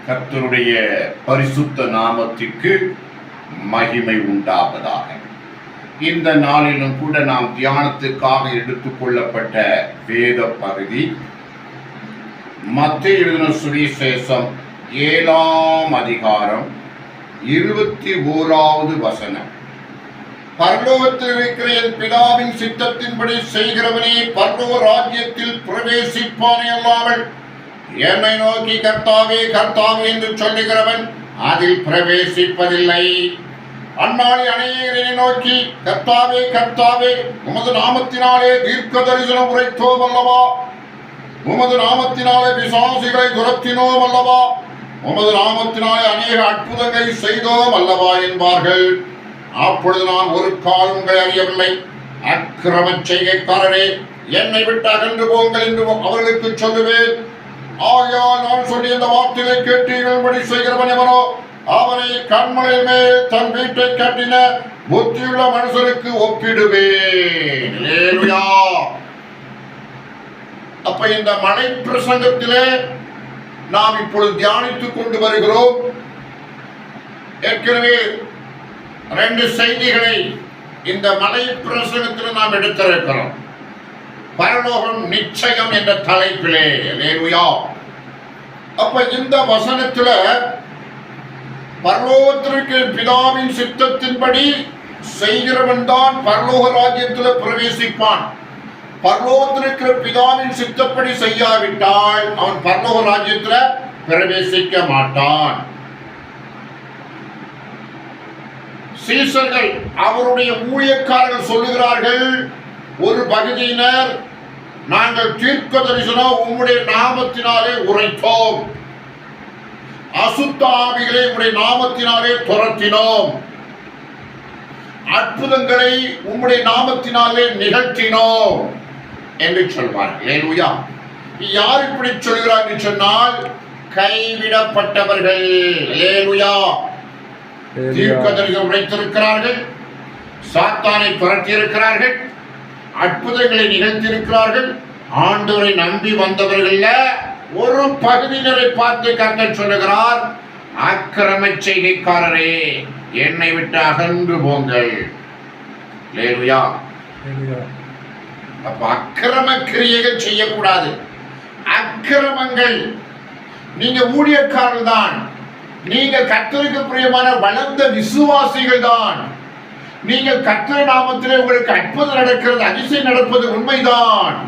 கர்த்தருடைய பரிசுத்த நாமத்திற்கு மகிமை உண்டாவதாக. இந்த நாளிலும் கூட நாம் தியானத்துக்காக எடுத்துக்கொள்ளப்பட்ட வேத பகுதி மத்தேயு எழுதின சுவிசேஷம் 7ஆம் அதிகாரம் 21வது வசனம். பரலோகத்தில் இருக்கிற என் பிதாவின் சித்தத்தின்படி செய்கிறவனே பரலோக ராஜ்யத்தில் பிரவேசிப்பானே அல்லாமல் என்னை நோக்கி கர்த்தாவே கர்த்தாவே என்று சொல்லுகிறவன் அதில் பிரவேசிப்பதில்லை. அந்நாளில் அநேகர் என்னை நோக்கி கர்த்தாவே கர்த்தாவே உமது நாமத்தினாலே தீர்க்க தரிசனம் உரைத்தோம் அல்லவா, உமது நாமத்தினாலே பிசாசுகளை துரத்தினோம் அல்லவா, உமது நாமத்தினாலே அநேக அற்புதங்களை செய்தோம் அல்லவா என்பார்கள். அப்பொழுது நான் ஒரு காலம் உங்களை அறியவில்லை, அக்கிரம செய்கைக்காரரே என்னை விட்டு அகன்று போங்கள் என்று அவர்களுக்கு சொல்லுவேன். ஆகையால் நான் சொல்லி இந்த வார்த்தையை கேட்டீர்கள்படி செய்கிறவன் எவனோ அவனை கண்மலையின் மேல் தன் வீட்டை கட்டின புத்தியுள்ள மனுஷனுக்கு ஒப்பிடுவேன். அப்ப இந்த மலை பிரசங்கத்திலே நாம் இப்பொழுது தியானித்துக் கொண்டு வருகிறோம். ஏற்கனவே 2 செய்திகளை இந்த மலை பிரசங்கத்தில் நாம் எடுத்திருக்கிறோம். பரலோகம் நிச்சயம் என்ற தலைப்பிலே. அல்லேலூயா. அப்ப இந்த வசனத்துல பரலோகத்திற்கு பிதாவின் சித்தத்தின்படி செய்கிறவன் தான் பரலோக ராஜ்யத்தில் பிரவேசிப்பான். பரலோகத்திற்கு பிதாவின் சித்தப்படி செய்யாவிட்டால் அவன் பரலோக ராஜ்யத்தில் பிரவேசிக்க மாட்டான். சீசர்கள் அவருடைய ஊழியக்காரர்கள் சொல்லுகிறார்கள், ஒரு பகுதியினர் நாங்கள் தீர்க்க தரிசனம் உம்முடைய நாமத்தினாலே உரைத்தோம், அசுத்த ஆவிகளை உம்முடைய நாமத்தினாலே துரத்தினோம், அற்புதங்களை உம்முடைய நாமத்தினாலே நிகழ்த்தினோம் என்று சொல்வார்கள். அல்லேலூயா. யார் இப்படி சொல்கிறார் என்று சொன்னால் கைவிடப்பட்டவர்கள். அல்லேலூயா. தீர்க்க தரிசனம் உரைத்திருக்கிறார்கள், சாத்தானை துரத்தி இருக்கிறார்கள், அற்புதங்களை நிகழ்த்தியிருக்கிறார்கள். ஆண்டவரை நம்பி வந்தவர்கள ஒரு பகுதியினரை பார்த்து கர்த்தர் சொல்லுகிறார், அக்கிரம செய்கைக்காரரே என்னை விட்டு அகன்று போங்கள். அல்லேலூயா. அப்ப அக்கிரம கிரியைகள் செய்யக்கூடாது. அக்கிரமங்கள், நீங்க ஊழியக்காரர்கள் தான், நீங்கள் கர்த்தருக்கு பிரியமான வளர்ந்த விசுவாசிகள் தான், நீங்கள் கர்த்தர் நாமத்திலே உங்களுக்கு அற்புதம் நடக்கிறது, அதிசயம் நடப்பது உண்மைதான்.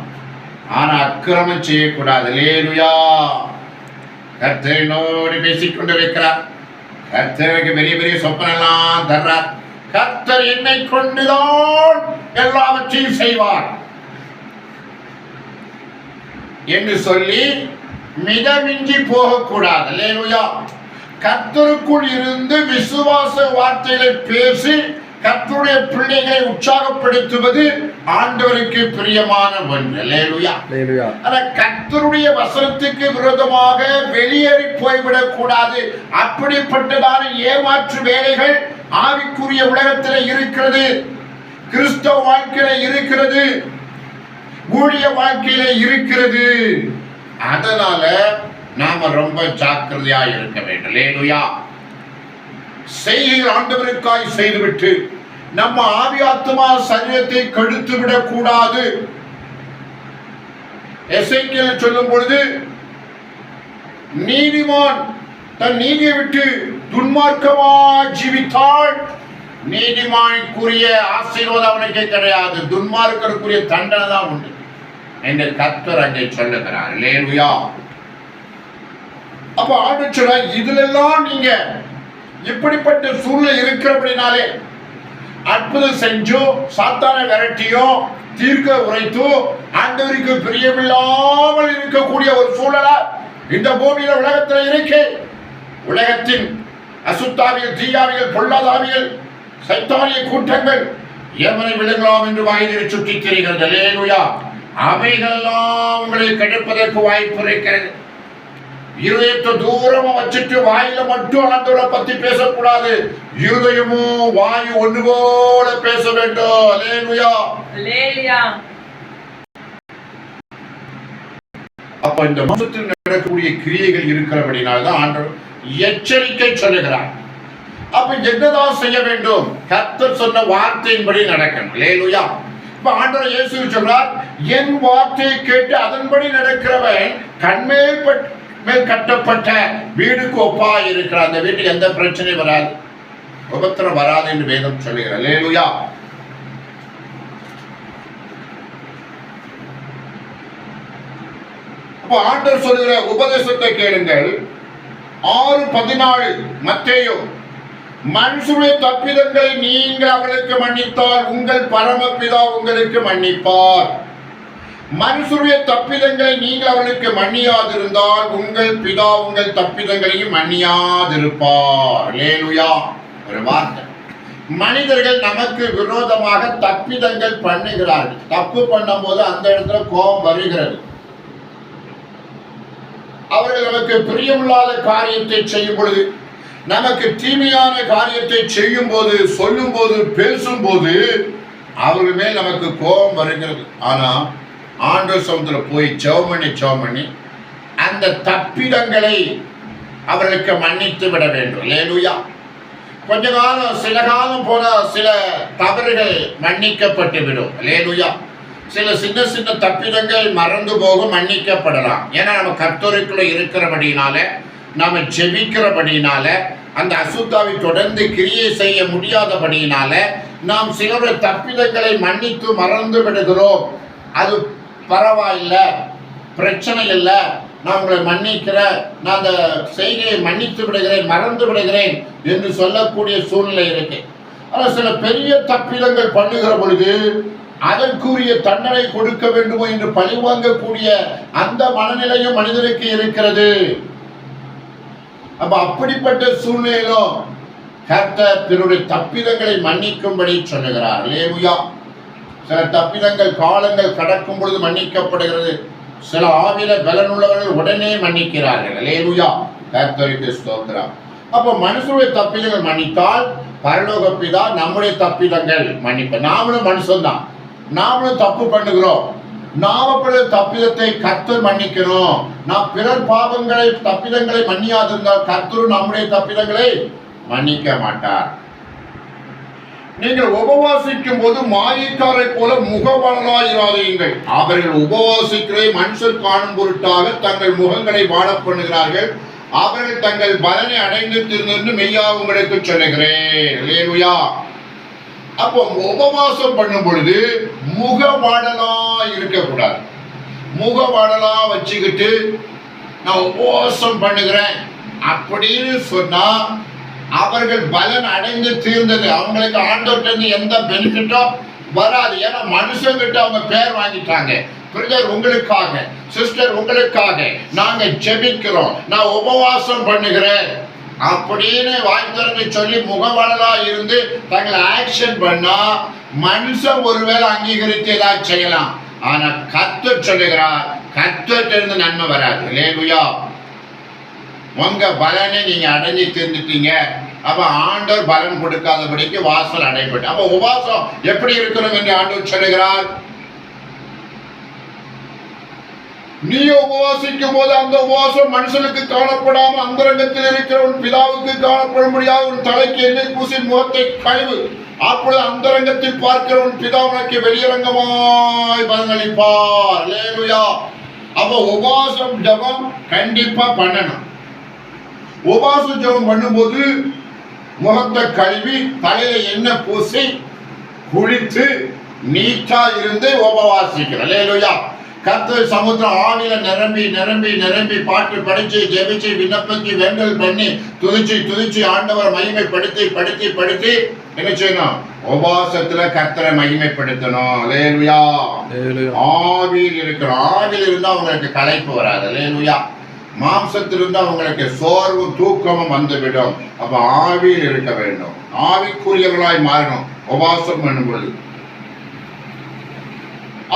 ஆனா அக்கிரமம் செய்யக்கூடாது. அல்லேலூயா. கர்த்தரோடு பேசிக் கொண்டிருக்கிறார். கர்த்தருக்கு பெரிய பெரிய சொப்பனெல்லாம் தர்றார். கர்த்தர் என்னை கொண்டுதான் எல்லாவற்றையும் செய்வார் என்று சொல்லி மிதமிஞ்சி போகக்கூடாது. அல்லேலூயா. கர்த்தருக்குள் இருந்து விசுவாச வார்த்தைகளை பேசி கர்த்தருடைய பிள்ளைகளை உற்சாகப்படுத்துவது ஆண்டவருக்கு பிரியமான ஒன்று. அல்லேலூயா. கர்த்தருடைய வசனத்துக்கு விரோதமாக வெளியேறி போய்விடக் கூடாது. அப்படிப்பட்டதான ஏமாற்று வேலைகள் ஆவிக்குரிய உலகத்தில் இருக்கிறது, கிறிஸ்தவ வாழ்க்கையில இருக்கிறது, ஊழிய வாழ்க்கையில இருக்கிறது. அதனால நாம ரொம்ப ஜாக்கிரதையா இருக்க வேண்டும். அல்லேலூயா. செய்கைகள் ஆண்டவருக்காய் செய்துவிட்டு நம்ம ஆவி ஆத்மா சரீரத்தை கெடுத்து விடக் கூடாது. எசேக்கியேல் சொல்லும் பொழுது, நீதிமான் தன் நீதியை விட்டு துன்மார்க்கமாய் ஜீவித்தால் நீதிமானுக்குரிய ஆசீர்வாதம் அவனுக்கு கிடையாது, துன்மார்க்கருக்குரிய தண்டனை தான் உண்டு என்று கர்த்தர் அங்கே சொல்லுகிறார். அல்லேலூயா. அப்ப ஆண்டவர் சொல்றார், இதுலெல்லாம் நீங்க இப்படிப்பட்ட சூழ்நிலை இருக்கிறபடினாலே அற்புதம் செஞ்சோ சாத்தானை விரட்டியோ தீர்க்க உரைத்தோ ஆண்டவருக்கு பிரியமில்லாமல் இருக்கக்கூடிய ஒரு சூழலா இந்த பூமியில உலகத்தில் இருக்கு. உலகத்தின் அசுத்தாவிகள், தீயாவிகள், பொல்லாதாவிகள், சைத்தானிய கூட்டங்கள் எவனை விழுங்கலாம் என்று வாயிலை சுற்றி திரிகிறது. அல்லேலூயா. அவைகளெல்லாம் உங்களை கெடுப்பதற்கு வாய்ப்பு இருக்கிறது. இருதயத்தை தூரமா வச்சுட்டு வாயில மட்டும் ஆண்டவரை பத்தி பேசக்கூடாது. இருதயமும் வாயு ஒன்று போல பேச வேண்டும். அல்லேலூயா. அல்லேலூயா. அப்ப அப்ப இந்த மாம்சத்தில் நடக்கக்கூடிய கிரியைகள் இருக்கிறபடினால்தான் ஆண்டவர் எச்சரிக்கை சொல்லுகிறார். அப்ப என்னதான் செய்ய வேண்டும்? கர்த்தர் சொன்ன வார்த்தையின்படி நடக்கணும். அல்லேலூயா. இப்ப ஆண்டவர் இயேசு சொல்றார், என் வார்த்தையை கேட்டு அதன்படி நடக்கிறவன் மேல் கட்டப்பட்ட வீடுக்கு ஒப்பா இருக்கிறார். அந்த வீட்டுக்கு எந்த பிரச்சனையும் வராது, உபத்திரம் வராது என்று வேதம் சொல்லுகிறார். அல்லேலூயா. அப்ப ஆண்டவர் சொல்லுகிற உபதேசத்தை கேளுங்கள். 6:14 மத்தேயு, மனுஷருடைய தப்பிதங்களை நீங்கள் அவர்களுக்கு மன்னித்தால் உங்கள் பரமபிதா உங்களுக்கு மன்னிப்பார். மனுஷருடைய தப்பிதங்களை நீங்கள் அவர்களுக்கு மன்னியாதிருந்தால் உங்கள் பிதா உங்கள் தப்பிதங்களையும் மன்னியாதிருப்பார். அல்லேலூயா. ஒரு வார்த்தை, மனிதர்கள் நமக்கு விரோதமாக தப்பிதங்கள் பண்ணுகிறார்கள். தப்பு பண்ணும் போது அந்த இடத்துல கோபம் வருகிறது. அவர்கள் நமக்கு பிரியமில்லாத காரியத்தை செய்யும் பொழுது, நமக்கு தீமையான காரியத்தை செய்யும் போது, சொல்லும் போது, பேசும் போது அவர்கள் மேல் நமக்கு கோபம் வருகிறது. ஆனா ஆண்டவர் சமுத்திரம் போய் ஜெபம் பண்ணி அந்த தப்பிதங்களை அவர்களுக்கு மன்னித்து விட வேண்டும். அல்லேலூயா. கொஞ்ச காலம், சில காலம் போன சில தவறுகள் மன்னிக்கப்பட்டு விடும். அல்லேலூயா. சில சின்ன சின்ன தப்பிதங்கள் மறந்து போக மன்னிக்கப்படலாம். ஏன்னா நம்ம கர்த்தருக்குள்ள இருக்கிறபடினால, நாம ஜெபிக்கிறபடினால, அந்த அசுத்தாவை தொடர்ந்து கிரியை செய்ய முடியாதபடினால நாம் சில தப்பிதங்களை மன்னித்து மறந்து விடுகிறோம். அது பரவாயில்லை, பிரச்சனை இல்லை, நான் உங்களை மன்னிக்கிறேன், நான் அந்த செய்கையை மன்னித்து விடுகிறேன், மறந்து விடுகிறேன் என்று சொல்லக்கூடிய சூழ்நிலை இருக்கு. ஆனால் சில பெரிய தப்பிதங்கள் பண்ணுகிற பொழுது அதற்குரிய தண்டனை கொடுக்க வேண்டுமோ என்று பழிவாங்கக்கூடிய அந்த மனநிலையும் மனிதனுக்கு இருக்கிறது. அப்ப அப்படிப்பட்ட சூழ்நிலையிலும் கர்த்தர் பிறருடைய தப்பிதங்களை மன்னிக்கும்படி சொல்லுகிறார். அல்லேலூயா. சில தப்பிதங்கள் காலங்கள் கடக்கும் பொழுது மன்னிக்கப்படுகிறது. சில ஆவில பலனுள்ளவர்கள் உடனே மன்னிக்கிறார்கள். அல்லேலூயா. கர்த்தருக்கு ஸ்தோத்திரம். அப்ப மனுஷனுடைய தப்பிதங்கள் மன்னித்தால் பரலோக பிதா நம்முடைய தப்பிதங்கள் மன்னிப்ப. நாமளும் மனுஷன்தான், நாமளும் தப்பு பண்ணுகிறோம். நாம தப்பிதத்தை கர்த்தர் மன்னிக்கணும். நாம் பிறர் பாவங்களை தப்பிதங்களை மன்னியாதிருந்தால் கர்த்தரும் நம்முடைய தப்பிதங்களை மன்னிக்க மாட்டார். நீங்கள் உபவாசிக்கும் போது மாயக்காரை போல முகவாளராயிராதீர்கள். அவர்கள் உபவாசிக்கிறதை மனுஷர் காணும் பொருட்டாக தங்கள் முகங்களை வாழ பண்ணுகிறார்கள். அவர்கள் தங்கள் பலனை அடைந்து திருந்தென்று மெய்யா உங்களுக்கு சொல்லுகிறேன். அல்லேலூயா. அப்போ உபவாசம் பண்ணும் பொழுது முகவாடலா இருக்கக்கூடாது. முகவாடலா வச்சுக்கிட்டு நான் உபவாசம் பண்ணுகிறேன் அப்படின்னு சொன்னா அவர்கள் பலன் அடைந்து தீர்ந்தது. அவங்களுக்கு ஆண்டவர்கிட்ட எந்த பெனிஃபிட்டும் வராது. ஏன்னா மனுஷங்கிட்ட அவங்க பேர் வாங்கிட்டாங்க. பிரதர் உங்களுக்காக, சிஸ்டர் உங்களுக்காக நாங்க ஜெபிக்கிறோம், நான் உபவாசம் பண்ணுகிறேன் அப்படின்னு வாய்த்திறந்து சொல்லி முகவலா இருந்து தங்களை ஆக்ஷன் பண்ணா மனுஷன் ஒருவேளை அங்கீகரித்து ஏதாவது செய்யலாம். ஆனா கர்த்தர் சொல்லுகிறார், கர்த்தர்ட்ட இருந்து நன்மை வராது. அல்லேலூயா. உங்க பலனை நீங்க அடைஞ்சு தீர்ந்துட்டீங்க. அப்ப ஆண்டவர் பலன் கொடுக்காதபடிக்கு வாசல் அடைப்பட்டு. அப்ப உபவாசம் எப்படி இருக்கணும் என்று ஆண்டவர் சொல்லுகிறார். நீ உபவாசிக்கும் போது அந்த உபவாசம் மனுஷனுக்கு காணப்படாம அந்தரங்கத்தில் இருக்கிறவன் பிதாவுக்கு காணப்பட முடியாது. உன் தலைக்கு எண்ணெய் பூசி முகத்தை கழுவு, அப்பொழுது அந்தரங்கத்தில் பார்க்கிறவன் பிதா உனக்கு வெளியரங்கமாய் பலனளிப்பார். அல்லேலூயா. அப்ப உபவாசம் ஜெபம் கண்டிப்பா பண்ணணும். உபவாச ஜெபம் பண்ணும்போது முகத்தை கழுவி தலையில எண்ணெய் பூசி குளித்து நீட்டா இருந்து உபவாசிக்கிறோம். அல்லேலூயா. கர்த்தர் சமுத்திரம் ஆவில நிரம்பி நிரம்பி நிரம்பி பாட்டு படிச்சு ஜெபிச்சு விண்ணப்பத்தி வேண்டல் பண்ணி துதிச்சு ஆண்டவரை மகிமைப்படுத்தி படுத்தி படுத்தி என்ன செய்யணும்? உபவாசத்துல கர்த்தரை மகிமைப்படுத்தணும். அல்லேலூயா. ஆவியில் இருக்கிறோம். ஆவியில் இருந்தா அவங்களுக்கு களைப்பு வராது. அல்லேலூயா. மாம்சத்திலிருந்து அவங்களுக்கு சோர்வும் தூக்கமும் வந்துவிடும். அப்ப ஆவியில் இருக்க வேண்டும், ஆவிக்குரியவர்களாய் மாறணும் உபவாசம் பண்ணும் பொழுது.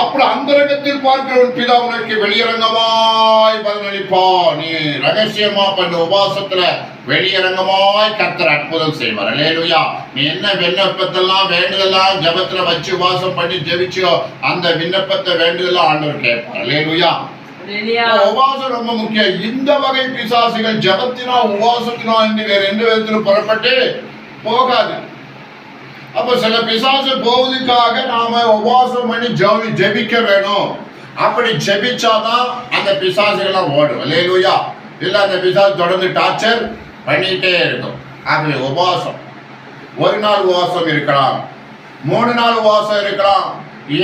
அப்புறம் அந்தரங்கத்தில் பார்க்கிறவன் பிதா உனக்கு வெளியரங்கமாய் பலனளிப்பா. நீ ரகசியமா பண்ண உபவாசத்துல வெளியரங்கமாய் கர்த்தர் அற்புதம் செய்வார். அல்லேலூயா. நீ என்ன விண்ணப்பத்தெல்லாம் வேண்டுதெல்லாம் ஜபத்துல வச்சு உபவாசம் பண்ணி ஜெபிச்சியோ அந்த விண்ணப்பத்தை வேண்டுதெல்லாம் ஆண்டவர் கேட்பார். அல்லேலூயா. உபவாசம் ரொம்ப முக்கியம். இந்த வகை பிசாசுகள் ஜபத்தினா உபவாசத்தினா என்று வேற எந்த விதத்தில் புறப்பட்டு போகாது. அப்ப சில பிசாசு போவதுக்காக நாம உபவாசம் பண்ணி ஜெபிக்க வேணும். அப்படி ஜெபிச்சாதான் அந்த பிசாசுகள்லாம் ஓடும். அல்லேலூயா. இல்ல அந்த பிசாசு தொடர்ந்து டார்ச்சர் பண்ணிட்டே இருக்கும். ஆகவே உபவாசம், ஒரு நாள் உபவாசம் இருக்கலாம், 3 நாள் உபவாசம் இருக்கலாம்,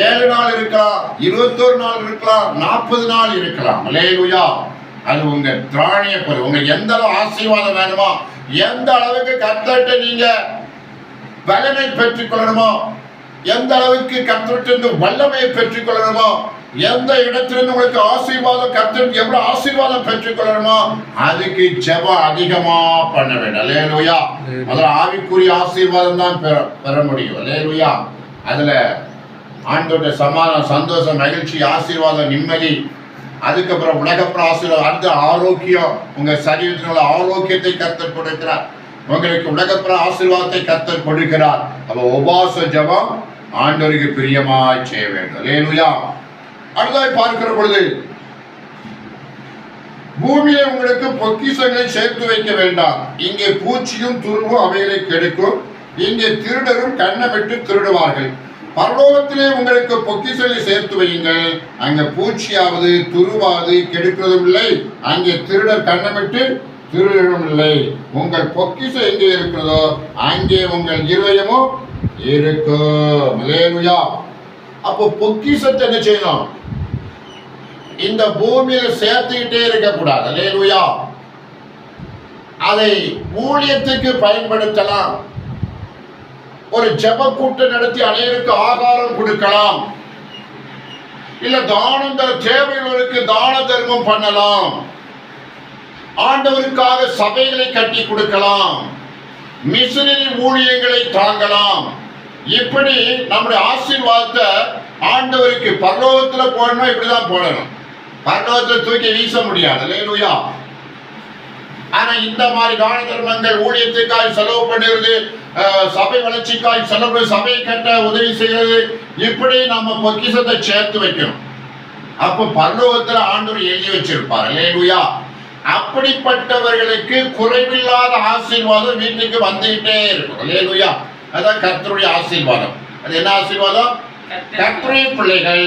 7 நாள் இருக்கலாம், 21 நாள் இருக்கலாம், 40 நாள் இருக்கலாம். அல்லேலூயா. அது உங்க திராணிய பொருள். உங்க எந்த அளவு ஆசீர்வாதம் வேணுமோ, எந்த அளவுக்கு கர்த்தர்ட்ட நீங்க பலனை பெற்றுக் கொள்ளணுமோ, எந்த அளவுக்கு கர்த்தரிலிருந்து வல்லமையை பெற்றுக் கொள்ளணுமோ, எந்த இடத்திலிருந்து உங்களுக்கு ஆசீர்வாதம் கர்த்தர் எவ்வளவு ஆசீர்வாதம் பெற்றுக் கொள்ளணுமோ அதுக்கு ஜெபம் அதிகமா பண்ண வேண்டும். அல்லேலூயா. முதல்ல ஆவிக்குரிய ஆசீர்வாதம் தான் பெற முடியும். அல்லேலூயா. அதுல ஆண்டோட சமாதானம், சந்தோஷம், மகிழ்ச்சி, ஆசீர்வாதம், நிம்மதி, அதுக்கப்புறம் உலகப்புறம் ஆசீர்வாதம், அடுத்த ஆரோக்கியம். உங்க சரீரத்தினுள்ள ஆரோக்கியத்தை கர்த்தர் கொடுக்கிறார். உங்களுக்கு உலகப்புற ஆசீர்வாதத்தை கர்த்தர் கொடுக்கிறார். அப்ப உபவாச ஜெபம் ஆண்டவருக்கு பிரியமாய் செய்ய வேண்டும். அல்லேலூயா. அடுத்தாய் பார்க்கிற பொழுது பூமியில உங்களுக்கு பொக்கிஷங்களை சேர்த்து வைக்க வேண்டாம். இங்கே பூச்சியும் துருவும் அவைகளை கெடுக்கும். இங்கே திருடரும் கண்ணமிட்டு திருடுவார்கள். பரலோகத்திலே உங்களுக்கு பொக்கிஷங்களை சேர்த்து வையுங்கள். அங்க பூச்சியாவது துருவாவது கெடுக்கிறதும் இல்லை, அங்கே திருடர் கண்ணமிட்டு திருடரும் இல்லை. உங்கள் பொக்கிஷம் எங்கே இருக்கிறதோ அங்கே உங்கள் இருதயமும் இருக்கும். அல்லேலூயா. அப்போ பொக்கிஷத்தை என்ன செய்யணும்? இந்த பூமியில சேர்த்துக்கிட்டே இருக்கக்கூடாது. அல்லேலூயா. அதை ஊழியத்துக்கு பயன்படுத்தலாம். ஒரு ஜெப கூட்டம் நடத்தி அனைவருக்கு ஆகாரம் கொடுக்கலாம். இல்ல தானம் தேவைகளுக்கு தான தர்மம் பண்ணலாம். ஆண்டவருக்காக சபைகளை கட்டி கொடுக்கலாம். மிஷனரி ஊழியங்களை தாங்கலாம். இப்படி நம்முடைய ஆசீர்வாதத்தை ஆண்டவருக்கு பரலோகத்துல போடணும். இப்படிதான் போடணும். பரலோகத்தை தூக்கி வீச முடியாது. அல்லேலூயா. ஆனா இந்த மாதிரி தான தர்மங்கள், ஊழியத்துக்காய் செலவு பண்ணுறது, சபை வளர்ச்சிக்காய் செலவு, சபை கட்ட உதவி செய்கிறது, இப்படி நம்ம பொக்கிஷத்தை சேர்த்து வைக்கணும். அப்ப பரலோகத்துல ஆண்டவர் எழுதி வச்சிருப்பார். அல்லேலூயா. அப்படிப்பட்டவர்களுக்கு குறைவில்லாத ஆசீர்வாதம் வீட்டுக்கு வந்துகிட்டே இருக்கும். அல்லேலூயா. அதான் கர்த்தருடைய ஆசீர்வாதம். அது என்ன ஆசீர்வாதம்? கர்த்தருடைய பிள்ளைகள்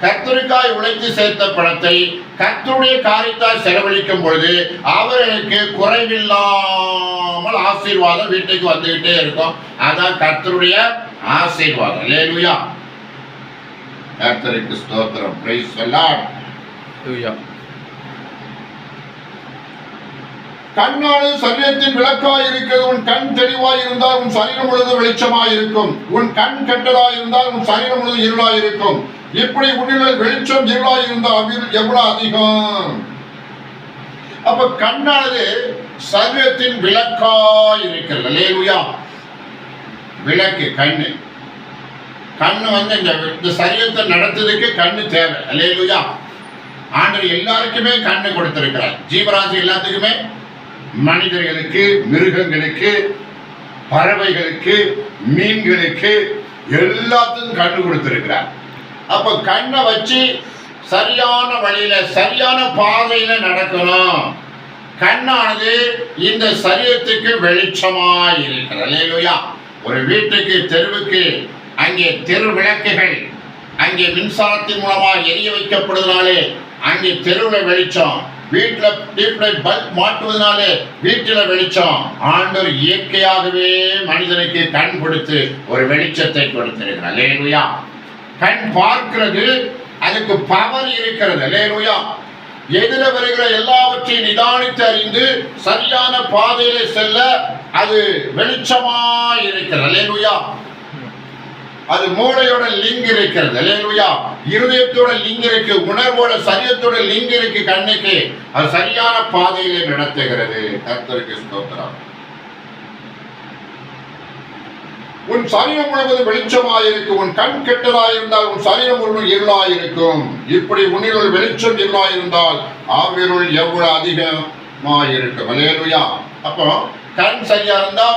கர்த்தருக்காய் உழைத்து சேர்த்த பணத்தை கர்த்தருடைய காரியத்தால் செலவழிக்கும் பொழுது அவர்களுக்கு குறைவில்லாமல் ஆசீர்வாதம் வீட்டுக்கு வந்துகிட்டே இருக்கும். அதான் கர்த்தருடைய ஆசீர்வாதம். அல்லேலூயா. கர்த்தருக்கு ஸ்தோத்திரம். Praise the Lord. அல்லேலூயா. கண்ணானது சரீரத்தின் விளக்காய் இருக்கிறது. உன் கண் தெளிவாய் இருந்தால் உன் சரீரம் முழுவதும் வெளிச்சமாய் இருக்கும். உன் கண் கெட்டதாய் இருந்தால் உன் சரீரம் முழுவதும் இருளாய் இருக்கும். இப்படி உன்னில் வெளிச்சம் இருளாய் இருந்தால் எவ்வளவு அதிகம். அப்ப கண்ணானது சரீரத்தின் விளக்காய் இருக்கிறது. அல்லேலூயா. விளக்கு கண்ணு. கண்ணு இந்த சரீரத்தை நடத்துறதுக்கு கண்ணு தேவை. அல்லேலூயா. ஆண்டவர் எல்லாருக்குமே கண்ணு கொடுத்திருக்கிறார். ஜீவராசி எல்லாத்துக்குமே, மனிதர்களுக்கு, மிருகங்களுக்கு, பறவைகளுக்கு, மீன்களுக்கு எல்லாத்துக்கும் கண்ணு கொடுத்திருக்கிறார். அப்ப கண்ணை வச்சு சரியான வழியில சரியான பாதையில நடக்கணும். கண்ணானது இந்த சரீரத்துக்கு வெளிச்சமாய் இருக்கிறது. அல்லேலூயா. ஒரு வீட்டுக்கு, தெருவுக்கு அங்கே தெரு விளக்குகள் அங்கே மின்சாரத்தின் மூலமா எரிய வைக்கப்படுவதனாலே அங்கே தெருவில் வெளிச்சம், வீட்டில் பல்ப் மாட்டுவதனாலே வீட்டில் வெளிச்சம். ஆண்டவர் இயற்கையாகவே மனிதனுக்கு கண் கொடுத்து ஒரு வெளிச்சத்தை கொடுத்திருக்கிறார். அல்லேலூயா. கண் பார்க்கிறது, அதுக்கு பவர் இருக்கிறது. அல்லேலூயா. எதிர வருகிற எல்லாவற்றையும் நிதானித்து அறிந்து சரியான பாதையில செல்ல அது வெளிச்சமாய் இருக்கிறது. அல்லேலூயா. அது மூளையோட லிங்க் இருக்கிறது. அல்லேலூயா. இருதயத்தோட லிங்க் இருக்கு, உணர்வோட சரீரத்தோட லிங்க் இருக்கு. கண்ணுக்கு அது சரியான பாதையிலே நடத்துகிறது. கர்த்தருக்கு ஸ்தோத்திரம். உன் சரீரம் முழுவதும் வெளிச்சமாயிருக்கும். உன் கண் கெட்டதாயிருந்தால் உன் சரீரம் முழுவதும் இருளாயிருக்கும். இப்படி உன்னில் வெளிச்சம் இருளாயிருந்தால் ஆவிருள் எவ்வளவு அதிகமாயிருக்கும். அல்லேலூயா. அப்போ கண் சரியா இருந்தா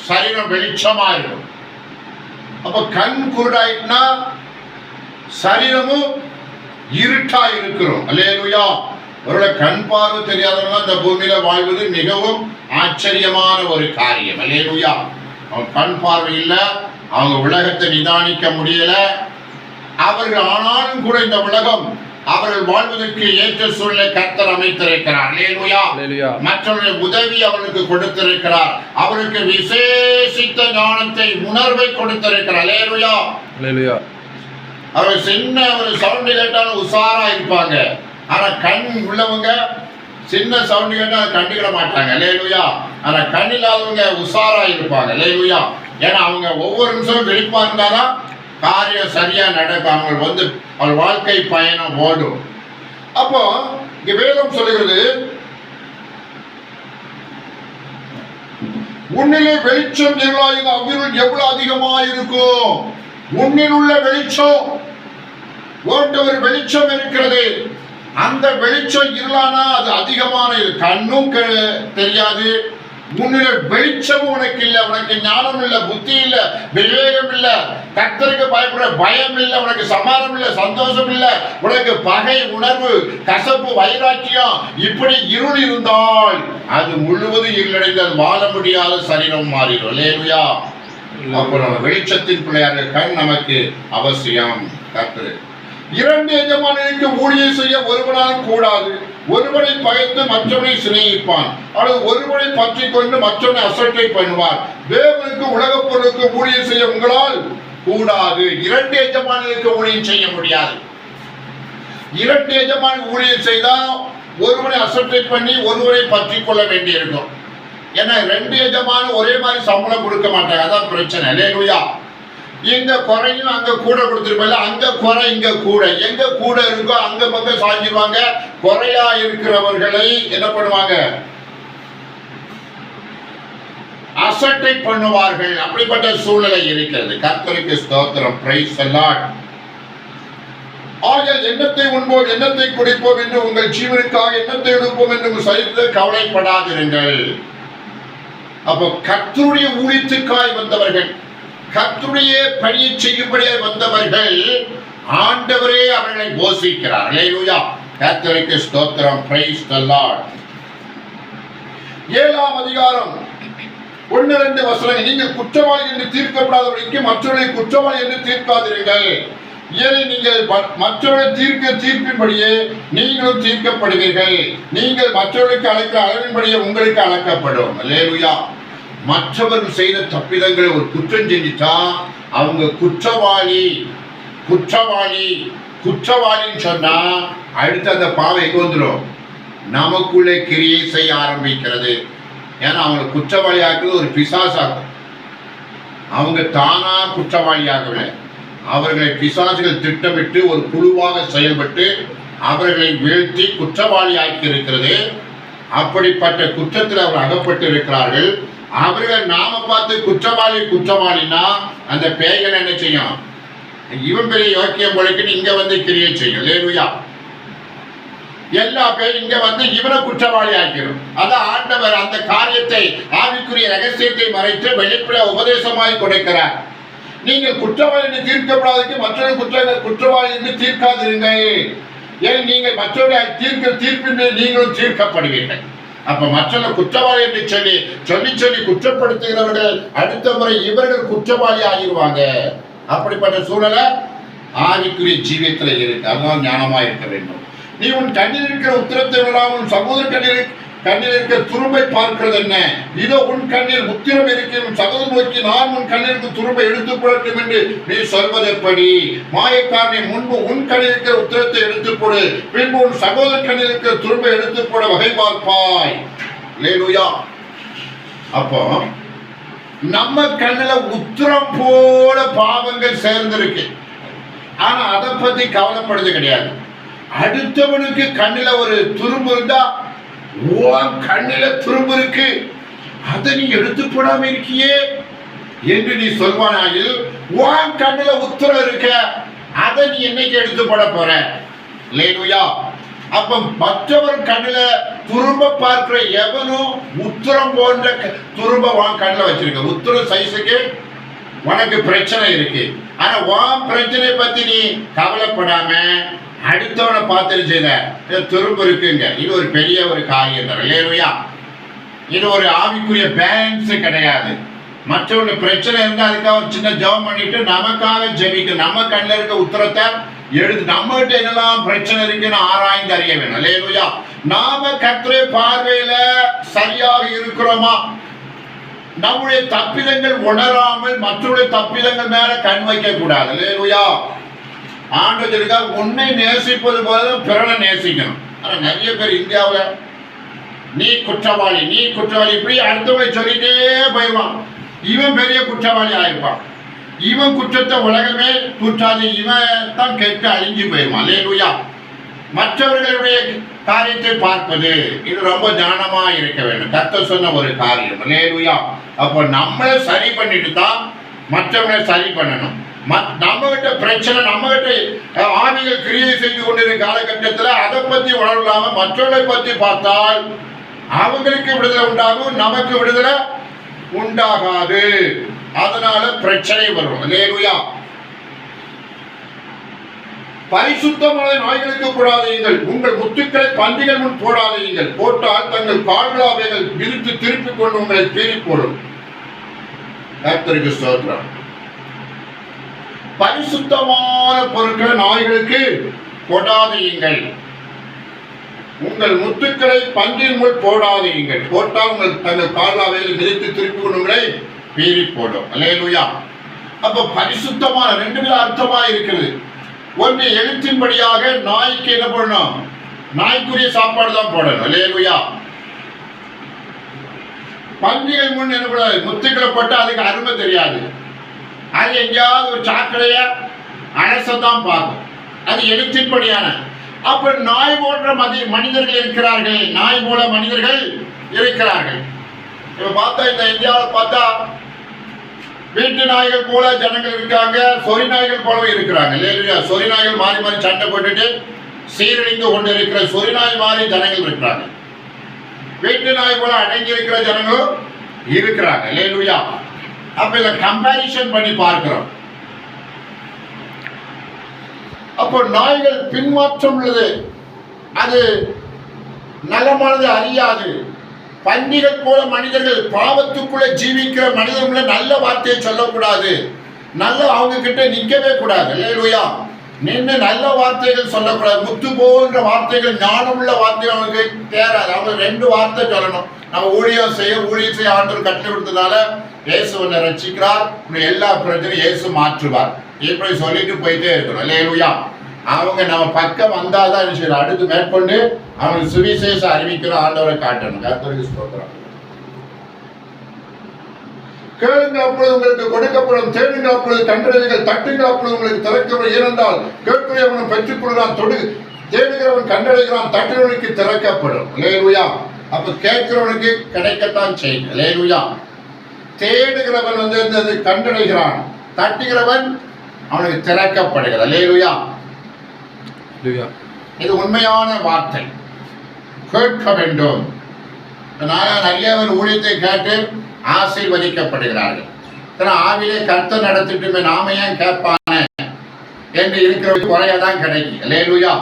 சரீரம் வெளிச்சமா இருக்கும். அப்ப கண் குருடாயிட்டுனா சரீரமும் இருட்டா இருக்கிறோம். அல்லேலூயா. அவரோட கண் பார்வை தெரியாதவங்க இந்த பூமியில வாழ்வது மிகவும் ஆச்சரியமான ஒரு காரியம். அல்லேலூயா. அவங்க கண் பார்வை இல்ல, அவங்க உலகத்தை நிதானிக்க முடியல. அவர்கள் ஆனாலும் கூட இந்த உலகம் அவர்கள் வாழ்வதற்கு ஏற்ற சூழ்நிலை கர்த்தர் அமைத்திருக்கிறார். அல்லேலூயா. மற்றவருடைய உதவி அவர்களுக்கு கொடுத்திருக்கிறார். அவருக்கு விசேஷித்த ஞானத்தை, உணர்வை கொடுத்திருக்கிறார். அல்லேலூயா. அவர் சின்ன ஒரு சவுண்ட் கேட்டாலும் உஷாரா இருப்பாங்க. ஆனா கண் உள்ளவங்க சின்ன சவுண்ட் கேட்டா கண்டுக்கிட மாட்டாங்க. அல்லேலூயா. ஆனா கண் இல்லாதவங்க உஷாரா இருப்பாங்க. அல்லேலூயா. ஏன்னா அவங்க ஒவ்வொரு நிமிஷமும் விழிப்பா இருந்தாதான் காரியம் சரியா நடக்கும். அவங்க அவர் வாழ்க்கை பயணம் ஓடும். அப்போ இங்க வேதம் சொல்லுகிறது, உன்னிலே வெளிச்சம் இருளாயுங்க அவ்விருள் எவ்வளவு அதிகமா இருக்கும். உன்னில் உள்ள வெளிச்சம் ஒரு வெளிச்சம் இருக்கிறது. அந்த வெளிச்சம் இருளானா அது அதிகமான கண்ணும் தெரியாது. முன்னில வெளிச்சமும் உனக்கு இல்லை, உனக்கு ஞானம் இல்லை, புத்தி இல்லை, விவேகம் இல்லை, கர்த்தருக்கு பயப்படுற பயம் இல்லை, உனக்கு சமாதானம் இல்லை, சந்தோஷம் இல்லை, உனக்கு பகை உணர்வு, கசப்பு, வைராக்கியம், இப்படி இருள் இருந்தால் அது முழுவதும் இருளடைந்து அது வாழ முடியாத சரீரம் மாறிடும். அல்லேலூயா. அப்போ நம்ம வெளிச்சத்தின் பிள்ளையார்கள் கண் நமக்கு அவசியம். கர்த்தர் இரண்டு எஜமானனுக்கு ஊழியம் செய்ய ஒருவனால் கூடாது. ஒருவனை பயந்து மற்றவனை சிநேகிப்பான், அல்லது ஒருவனை பற்றி கொண்டு மற்றவனை அசட்டை பண்ணுவார். தேவனுக்கு உலக பொருளுக்கு ஊழியம் செய்ய உங்களால் கூடாது. இரண்டு எஜமானனுக்கு ஊழியம் செய்ய முடியாது. இரண்டு எஜமான ஊழியம் செய்தா ஒருவனை அசட்டை பண்ணி ஒருவனை பற்றி கொள்ள வேண்டி இருக்கும். ஏன்னா ரெண்டு எஜமான ஒரே மாதிரி சம்பளம் கொடுக்க மாட்டாங்க. அதான் பிரச்சனை. அல்லேலூயா. இங்க குறையும் அங்க கூட கொடுத்துருப்பாங்க. அங்க குறை இங்க கூட, எங்க கூட இருக்கோ அங்க பக்கம் சாஞ்சிருவாங்க. குறையா இருக்கிறவர்களை என்ன பண்ணுவாங்க? அசட்டை பண்ணுவார்கள். அப்படிப்பட்ட சூழ்நிலை இருக்கிறது. கர்த்தருக்கு ஸ்தோத்திரம். Praise the Lord. ஆகையால் எண்ணத்தை உண்போம் எண்ணத்தை குடிப்போம் என்று உங்கள் ஜீவனுக்காக எண்ணத்தை எடுப்போம் என்று சரித்து கவலைப்படாதிருங்கள். அப்போ கர்த்தருடைய ஊழியத்துக்காய் வந்தவர்கள், கர்த்தருடைய பணியை செய்யும்படியாய் வந்தவர்கள், ஆண்டவரே அவர்களை போஷிக்கிறார். அல்லேலூயா. கர்த்தருக்கு ஸ்தோத்திரம். Praise the Lord. 7ஆம் அதிகாரம் 1-2 வசனங்கள். நீங்கள் குற்றவாளி என்று தீர்க்கப்படாதபடிக்கு மற்றவர்களை குற்றவாளி என்று தீர்க்காதீர்கள். ஏனை நீங்கள் மற்றவர்களை தீர்ப்பின்படியே நீங்களும் தீர்க்கப்படுவீர்கள். நீங்கள் மற்றவர்களுக்கு அழைக்கிற அளவின்படியே உங்களுக்கு அழைக்கப்படும். அல்லேலூயா. மற்றவர்கள் செய்த தப்பிதங்களை ஒரு குற்றம் செஞ்சுட்டா அவங்க குற்றவாளி குற்றவாளி குற்றவாளின்னு சொன்னா அடுத்து அந்த பாவம் எங்க வந்துடும்? நமக்குள்ளே கிரியை செய்ய ஆரம்பிக்கிறது. ஏன்னா அவங்க குற்றவாளி ஆக்குறது ஒரு பிசாசாகும். அவங்க தானா குற்றவாளியாகவில்லை, அவர்களை பிசாசுகள் திட்டமிட்டு ஒரு குழுவாக செயல்பட்டு அவர்களை வீழ்த்தி குற்றவாளி ஆக்கி இருக்கிறது. அப்படிப்பட்ட குற்றத்தில் அவர் அகப்பட்டு இருக்கிறார்கள். அவர்கள் நாம பார்த்து குற்றவாளி குற்றவாளினா அந்த பேய்கள் என்ன செய்யும்? இவன் பெரிய யோக்கியம் பொழைக்குன்னு இங்க வந்து கிரியை செய்யும். அல்லேலூயா. எல்லா பேரும் இங்க வந்து இவனை குற்றவாளி ஆக்கிடும். அதான் ஆண்டவர் அந்த காரியத்தை, ஆவிக்குரிய ரகசியத்தை மறைத்து வெளிப்பட உபதேசமாய் கொடுக்கிறார். நீங்கள் குற்றவாளி என்று தீர்க்கப்படாதற்கு மற்றவர்கள் குற்றவாளி என்று தீர்க்காதிருங்கள். ஏன் நீங்கள் மற்றவர்களை தீர்ப்பின் நீங்களும் தீர்க்கப்படுவீர்கள். அப்ப மற்றவர்கள் குற்றவாளி என்று சொல்லி குற்றப்படுத்துகிறவர்கள் அடுத்த முறை இவர்கள் குற்றவாளி ஆகிடுவாங்க. அப்படிப்பட்ட சூழலை ஆவிக்குரிய ஜீவியத்துல இருக்கு. அதுதான் ஞானமா இருக்க வேண்டும். நீ உன் கண்ணில் இருக்கிற உத்திரத்தை விடாமல் சகோதர கண்ணில் இருக்கிற துரும்பை பார்க்கிறது என்ன? இதோ உன் கண்ணில் உத்திரம் இருக்கிற சகோதரன் நோக்கி நான் உன் கண்ணிற்கு துரும்பை எடுத்துக் கொள்ளட்டும் என்று நீ சொல்வதெப்படி? மாயக்காரனை முன்பு உன் கண்ணில் இருக்கிற உத்திரத்தை எடுத்துக் கொடு, பின்பு உன் சகோதர கண்ணில் இருக்கிற துரும்பை எடுத்துக் போட வகை பார்ப்பாய். அல்லேலூயா. அப்போ நம்ம கண்ணுல உத்திரம் போல பாவங்கள் சேர்ந்திருக்கு. ஆனா அதை பத்தி கவலைப்படுறது கிடையாது. அடுத்தவனுக்கு கண்ணுல ஒரு துரும்பு இருந்தா, கண்ணில துரும்பு இருக்கு, அதை நீ எடுத்து போடாம இருக்கியே என்று நீ சொல்வானாயில், உன் கண்ணுல உத்திரம் இருக்க, அதை நீ என்னைக்கு எடுத்து போட போற? அல்லேலூயா. அப்ப மற்றவர் கண்ணுல துரும்ப பார்க்கிற எவனும் உத்திரம் போன்ற துரும்ப உன் கண்ணுல வச்சிருக்க. உத்திரம் சைஸுக்கு உனக்கு பிரச்சனை இருக்கு. ஆனா உன் பிரச்சனை பத்தி நீ கவலைப்படாம அடுத்தவனை பார்த்துட்டு செய்த திரும்ப இருக்குங்க. இது ஒரு பெரிய ஒரு காரியம் தான் இல்லையா? இது ஒரு ஆவிக்குரிய பேலன்ஸ் கிடையாது. மற்றவங்க பிரச்சனை இருந்தால் அதுக்காக ஒரு சின்ன ஜெபம் பண்ணிட்டு நமக்காக ஜெபிக்க, நம்ம கண்ணில் இருக்க உத்தரத்தை எடுத்து நம்மகிட்ட என்னெல்லாம் பிரச்சனை இருக்குன்னு ஆராய்ந்து அறிய வேணும் இல்லையா? நாம கர்த்தருடைய பார்வையில சரியாக இருக்கிறோமா? நம்முடைய தப்பிதங்கள் உணராமல் மற்றவருடைய தப்பிதங்கள் மேல கண் வைக்க கூடாது இல்லையா? ஆண்டவருக்காக உன்னை நேசிப்பது போல பிறனை நேசிக்கணும். ஆனா நிறைய பேர் இந்தியாவில் நீ குற்றவாளி நீ குற்றவாளி இப்படி அடுத்தவங்களை சொல்லிட்டே போயிடுவான். இவன் பெரிய குற்றவாளி ஆயிருப்பான். இவன் குற்றத்தை உலகமே தூற்றாது, இவன் தான் கெட்டு அழிஞ்சு போயிடுவான் இல்லையா? மற்றவர்களுடைய காரியத்தை பார்ப்பது இது ரொம்ப ஞானமா இருக்க வேண்டும். கர்த்தர் சொன்ன ஒரு காரியம் இல்லையா? அப்போ நம்மளை சரி பண்ணிட்டு தான் மற்றவங்களை சரி பண்ணணும். நம்ம கிட்ட பிரச்சனை, நம்ம கிட்ட ஆவிகள் கிரியை செய்து கொண்டிருக்கிற காலகட்டத்தில் அதை பத்தி உணர்வில்லாம மற்றவர்களை பத்தி பார்த்தால் அவங்களுக்கு விடுதலை உண்டாகும், நமக்கு விடுதலை உண்டாகாது. அதனால பிரச்சனை வரும் இல்லையா? பரிசுத்தமான நாய்களுக்கு போடாதீர்கள், உங்கள் முத்துக்களை பந்திகள் முன் போடாதீர்கள், போட்டால் தங்கள் கால்களாவைகள் விரித்து திருப்பிக் கொண்டு உங்களை பீறி போடும். கர்த்தருக்கு ஸ்தோத்திரம். பரிசுத்தமான பொருட்களை நாய்களுக்கு போடாதீங்கள், உங்கள் முத்துக்களை பந்தின் முன் போடாதீங்கள், போட்டால் உங்கள் தங்கள் கால்களாவைகள் விரித்து திருப்பிக் கொண்டு உங்களை பீறி போடும் அல்லேலூயா. அப்ப பரிசுத்தமான ரெண்டு வித அர்த்தமா இருக்குது. ஒன்று எழுத்தின்படியாக நாய்க்கு என்ன பண்ணணும்? நாய்க்குரிய சாப்பாடு தான் போடணும் அல்லேலூயா. பந்திகள் முன் என்ன கூடாது? முத்துக்களை போட்டா அதுக்கு அருமை தெரியாது. அது எங்கேயாவது ஒரு சாக்கடைய அலசதான் பார்க்கும். அது எழுத்தின்படியான. அப்ப நாய் போன்ற மனிதர்கள் இருக்கிறார்கள், நாய் போல மனிதர்கள் இருக்கிறார்கள். இப்ப பார்த்தா இந்த இந்தியாவில் பார்த்தா வீட்டு நாய்கள் போல ஜனங்கள் இருக்காங்க, சொறி நாய்கள் போலவே இருக்கிறாங்க இல்லையா? சொறி நாய்கள் மாறி மாறி சண்டை போட்டுட்டு சீரழிந்து கொண்டு இருக்கிற சொறி நாய் மாறி ஜனங்கள் இருக்கிறாங்க. வீட்டு நாய் போல அடங்கி இருக்கிற ஜனங்களும் இருக்கிறாங்க இல்லையா? அப்ப இதை கம்பேரிசன் பண்ணி பார்க்கிறோம். அப்போ நாய்கள் பின்மாற்றம் உள்ளது, அது நலமானது அறியாது. பன்றிகள் போல மனிதர்கள் பாவத்துக்குள்ள ஜீவிக்கிற மனிதர்களை நல்ல வார்த்தையை சொல்லக்கூடாது, நல்ல அவங்க கிட்ட நிற்கவே கூடாது இல்லையா? நின்று நல்ல வார்த்தைகள் சொல்லக்கூடாது. முத்து போன்ற வார்த்தைகள், ஞானமுள்ள வார்த்தைகள் அவங்களுக்கு தேராது. அவங்க ரெண்டு வார்த்தை சொல்லணும். நம்ம ஊழியம் செய்ய ஆண்டவர் கட்டளை கொடுத்ததால இயேசு உன்னை ரட்சிக்கிறார், எல்லா பிரச்சனையும் இயேசு மாற்றுவார், இப்படி சொல்லிட்டு போயிட்டே இருக்கணும் இல்லையா? அவங்க நம்ம பக்கம் வந்தாதான் அடுத்து மேற்கொண்டு அவங்களுக்கு சுவிசேஷம் அறிவிக்கிற ஆண்டவரை காட்டணும். கர்த்தருக்கு ஸ்தோத்திரம். கேளுங்கள் அப்பொழுது உங்களுக்கு கொடுக்கப்படும், தேடுங்கள் அப்பொழுது கண்டடைவீர்கள், தட்டுங்கள் அப்பொழுது உங்களுக்கு திறக்கப்படும். ஏனென்றால் கேட்கிறவன் பெற்றுக் கொள்கிறான், தேடுகிறவன் கண்டடைகிறான், தட்டுகிறவனுக்கு திறக்கப்படும் அல்லேலூயா. அப்ப கேட்கிறவனுக்கு கிடைக்கத்தான் செய்யும் அல்லேலூயா. தேடுகிறவன் கண்டடைகிறான், தட்டுகிறவன் அவனுக்கு திறக்கப்படுகிறது அல்லேலூயா. இது உண்மையான வார்த்தை. கேட்க வேண்டும். நிறைய பேர் ஊழியத்தை கேட்டு ஆசீர்வதிக்கப்படுகிறார்கள். ஆவிலே கர்த்தர் நடத்திட்டுமே நாம ஏன் கேட்பானே என்று இருக்கிற குறையதான் கிடைக்கும் அல்லேலூயா.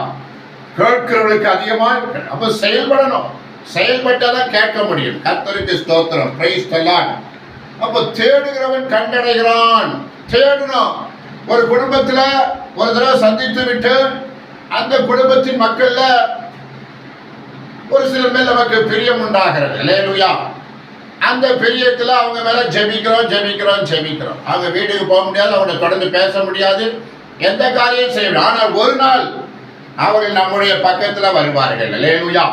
கேட்கிறவர்களுக்கு அதிகமா அப்ப செயல்படணும், செயல்பட்டாதான் கேட்க முடியும். கர்த்தருக்கு ஸ்தோத்திரம், பிரைஸ் தி லார்ட். அப்ப தேடுகிறவன் கண்டடைகிறான். தேடணும். ஒரு குடும்பத்துல ஒரு தடவை சந்தித்து விட்டு அந்த குடும்பத்தின் மக்கள்ல ஒரு சிலர் மேல் நமக்கு பிரியம் உண்டாகிறது அல்லேலூயா. அந்த பிரியத்துல அவங்க மேல ஜெபிக்கிறோம். அவங்க வீட்டுக்கு போக முடியாது, அவங்க தொடர்ந்து பேச முடியாது, எந்த காரியம் செய்ய முடியாது. ஆனால் ஒரு நாள் அவர்கள் நம்முடைய பக்கத்துல வருவார்கள் அல்லேலூயா.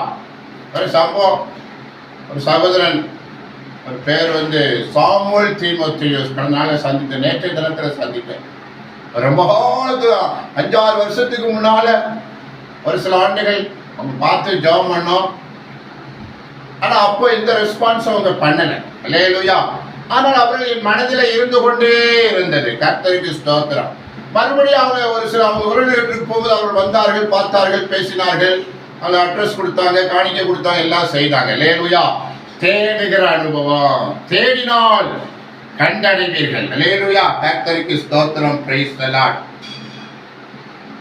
ஒரு சம்பவம், ஒரு சகோதரன், ஒரு பேர் சாமுவேல் தீமோத்தேயுஸ், கடந்த நாளை சந்தித்தேன், நேற்றைய தினத்துல சந்தித்தேன். ரொம்ப 5-6 வருஷத்துக்கு முன்னால ஒரு சில ஆண்டுகள் அவங்க பார்த்து ஜெபம் பண்ணோம். ஆனா அப்போ இந்த ரெஸ்பான்ஸ் அவங்க பண்ணல அல்லேலூயா. ஆனால் அவர்கள் மனதில் இருந்து கொண்டே இருந்தது. கர்த்தருக்கு ஸ்தோத்திரம். மறுபடியும் அவங்க ஒரு சில அவங்க உறவினர்களுக்கு போகும்போது அவர்கள் வந்தார்கள், பார்த்தார்கள், பேசினார்கள், அவங்க அட்ரஸ் கொடுத்தாங்க, காணிக்கை கொடுத்தாங்க, எல்லாம் செய்தாங்க அல்லேலூயா. தேடுகிற அனுபவம், தேடினால் கண்டடைவீர்கள் அல்லேலூயா. கர்த்தருக்கு ஸ்தோத்திரம், பிரைஸ் தி லார்ட்.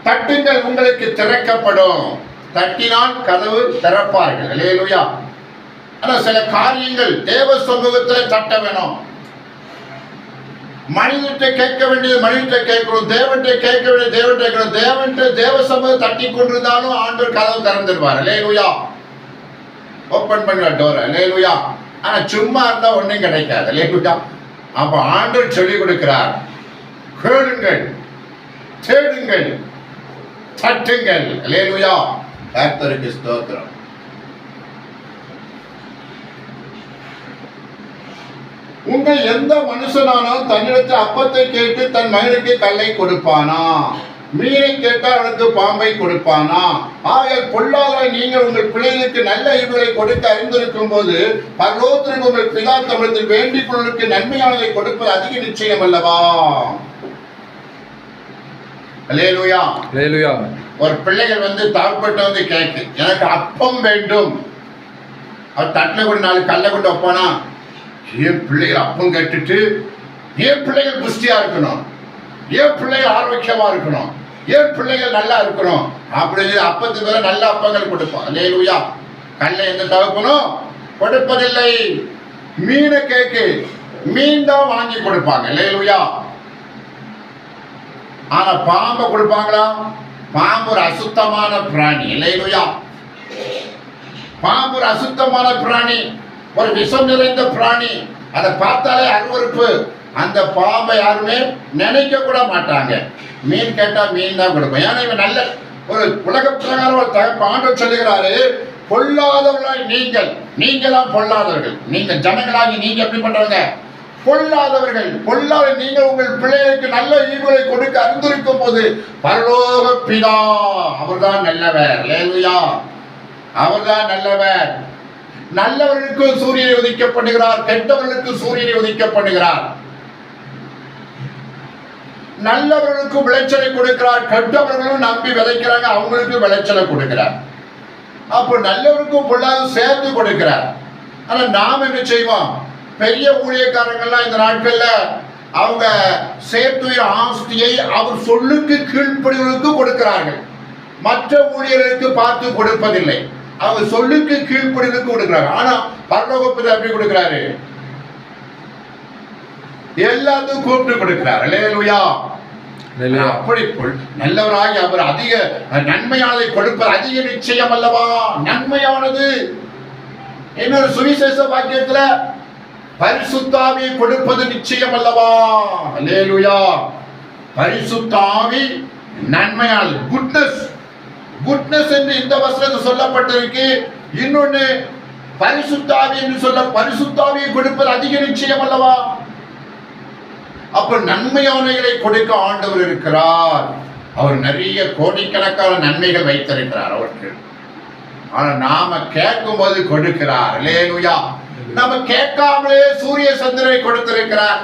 தட்டுங்கள், உங்களுக்கு திறக்கப்படும். தட்டினால் கதவு திறப்பார்கள். அல்லேலூயா. ஆனா சில காரியங்கள் தேவ சமூகத்தில் தட்ட வேணும். மனிதத்தை கேட்க வேண்டியது மனிதத்தை கேட்கணும், தேவன்கிட்ட கேட்க வேண்டியது தேவன்கிட்ட கேட்கணும். தேவன்கிட்ட தேவ சமூகம் தட்டி கொண்டிருந்தாலும் ஆண்டவர் கதவு திறந்துருவார். அல்லேலூயா. ஓப்பன் பண்ணுற டோர். அல்லேலூயா. ஆனா சும்மா இருந்தா ஒன்றும் கிடைக்காது. அல்லேலூயா. அப்ப ஆண்டவர் சொல்லிக் கொடுக்கிறார், கேளுங்கள், தேடுங்கள், தட்டுங்கள். அல்லேலூயா. கர்த்தருக்கு ஸ்தோத்திரம். உங்க எந்த மனுஷனானாலும் தன்னிடத்தில் அப்பத்தை கேட்டு தன் மகனுக்கு கல்லை கொடுப்பானா? மீனை கேட்டால் அவனுக்கு பாம்பை கொடுப்பானா? ஆகையால் பொல்லாத நீங்கள் உங்கள் பிள்ளைகளுக்கு நல்ல ஈவுகளை கொடுக்க அறிந்திருக்கும் போது பரலோகத்திற்கு உங்கள் பிதா தம்மிடத்தில் வேண்டிக் கொள்வதற்கு நன்மையானதை கொடுப்பது அதிக நிச்சயம் அல்லவா? அல்லேலூயா. அல்லேலூயா. ஒரு பிள்ளைகள் தாழ்பட்டு கேட்கு, எனக்கு அப்பம் வேண்டும். அவர் தட்டில் கொண்டு 4 கல்லை கொண்டு வைப்பானா? ஏன் பிள்ளைகள் அப்பம் கேட்டுட்டு, ஏன் பிள்ளைகள் புஷ்டியா இருக்கணும், ஏன் பிள்ளைகள் ஆரோக்கியமா இருக்கணும், ஏன் பிள்ளைகள் நல்லா இருக்கணும் அப்படின்னு அப்பத்துக்கு மேல நல்ல அப்பங்கள் கொடுப்பான். அல்லேலூயா. கல்லை எந்த தகப்பனும் கொடுப்பதில்லை. மீனை கேக்கு, மீன் தான் வாங்கி கொடுப்பாங்க. அல்லேலூயா. ஆனா பாம்பை கொடுப்பாங்களா? பாம்பு ஒரு அசுத்தமான பிராணி. அல்லேலூயா. பாம்பு ஒரு அசுத்தமான பிராணி, ஒரு விஷம் நிறைந்த பிராணி. அதை பார்த்தாலே அருவருப்பு. அந்த பாம்பை யாருமே நினைக்க கூட மாட்டாங்க. மீன் கேட்டா மீன் தான் கொடுப்போம். ஏன்னா இவன் நல்ல ஒரு உலக பிரகாரம் ஒரு ஆண்டவர் சொல்லுகிறாரு, பொல்லாதவர்களாய் நீங்களாம் பொல்லாதவர்கள். நீங்க ஜனங்களாகி நீங்க எப்படி பண்றவங்க? பொல்லாதவர்கள். பொல்லாத நீங்கள் உங்கள் பிள்ளைகளுக்கு நல்ல ஈவுகளை கொடுக்க அறிந்திருக்கும் போது பரலோக பிதா அவர்தான் நல்லவர். அல்லேலூயா. அவர்தான் நல்லவர். நல்லவர்களுக்கு சூரியனை உதிக்கப்படுகிறார், கெட்டவர்களுக்கு சூரியனை உதிக்கப்படுகிறார். நல்லவர்களுக்கு விளைச்சலை கொடுக்கிறார், கெட்டவர்களும் நம்பி விதைக்கிறாங்க, அவங்களுக்கு விளைச்சலை கொடுக்கிறார். அப்போ நல்லவருக்கும் பொல்லாத சேர்த்து கொடுக்கிறார். ஆனா நாம் என்ன செய்வோம்? பெரிய ஊழியக்காரங்கள்லாம் இந்த நாட்கள்ல அவங்க சேர்த்துய ஆஸ்தியை அவர் சொல்லுக்கு கீழ்ப்படிவர்களுக்கு கொடுக்கிறார்கள். மற்ற ஊழியர்களுக்கு பார்த்து கொடுப்பதில்லை. அவங்க சொல்லுக்கு கீழ்ப்படிவர்களுக்கு கொடுக்கிறாங்க. ஆனா பரலோகத்தில் எப்படி கொடுக்கிறாரு? எல்லாத்தையும் கூப்பிட்டு கொடுக்கிறார். அல்லேலூயா. அப்படி நல்லவராகி அவர் அதிக நன்மையானதை கொடுப்பது அதிக நிச்சயம் அல்லவா? நன்மையானது. இன்னொரு சுவிசேஷ வாக்கியத்துல பரிசுத்த ஆவியை கொடுப்பது நிச்சயம் அல்லவா? அல்லேலூயா. பரிசுத்த ஆவி நன்மையானது. குட்னஸ் என்று இந்த வசனத்தில் சொல்லப்பட்டிருக்கு. இன்னொன்னு பரிசுத்த ஆவி என்று சொல்ல, பரிசுத்த ஆவியை கொடுப்பது அதிக நிச்சயம் அல்லவா? அப்ப நன்மையானவைகளை கொடுக்க ஆண்டவர் இருக்கிறார். அவர் நிறைய கோடிக்கணக்கான நன்மைகள் வைத்திருக்கிறார் அவருக்கு. ஆனா நாம கேட்கும் போது கொடுக்கிறார். அல்லேலூயா. நாம கேட்காமலே சூரிய சந்திரனை கொடுத்திருக்கிறார்.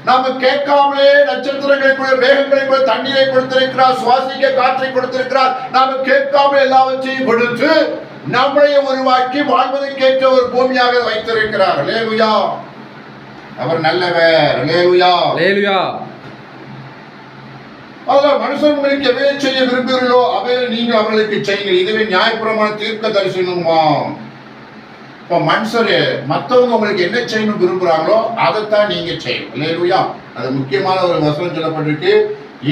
நாம கேட்காமலே நட்சத்திரங்களை, மேகங்களை, தண்ணீரை கொடுத்திருக்கிறார். சுவாசிக்க காற்றை கொடுத்திருக்கிறார். நாம கேட்காமலே எல்லாவற்றையும் கொடுத்து நம்மளைய உருவாக்கி வாழ்வதற்கேற்ற ஒரு பூமியாக வைத்திருக்கிறார். அல்லேலூயா. அவர் நல்லவர். அல்லேலூயா. அல்லேலூயா. அதனால் மனுஷன் உங்களுக்கு எவை செய்ய விரும்புகிறீர்களோ அவை நீங்கள் அவர்களுக்கு செய்யுங்கள். இதுவே நியாயப்பிரமாண தீர்க்க தரிசனமா. இப்போ மனுஷரு மற்றவங்க உங்களுக்கு என்ன செய்யணும் விரும்புகிறாங்களோ அதைத்தான் நீங்க செய்யணும். அல்லேலூயா. அது முக்கியமான ஒரு வசனம் சொல்லப்பட்டிருக்கு.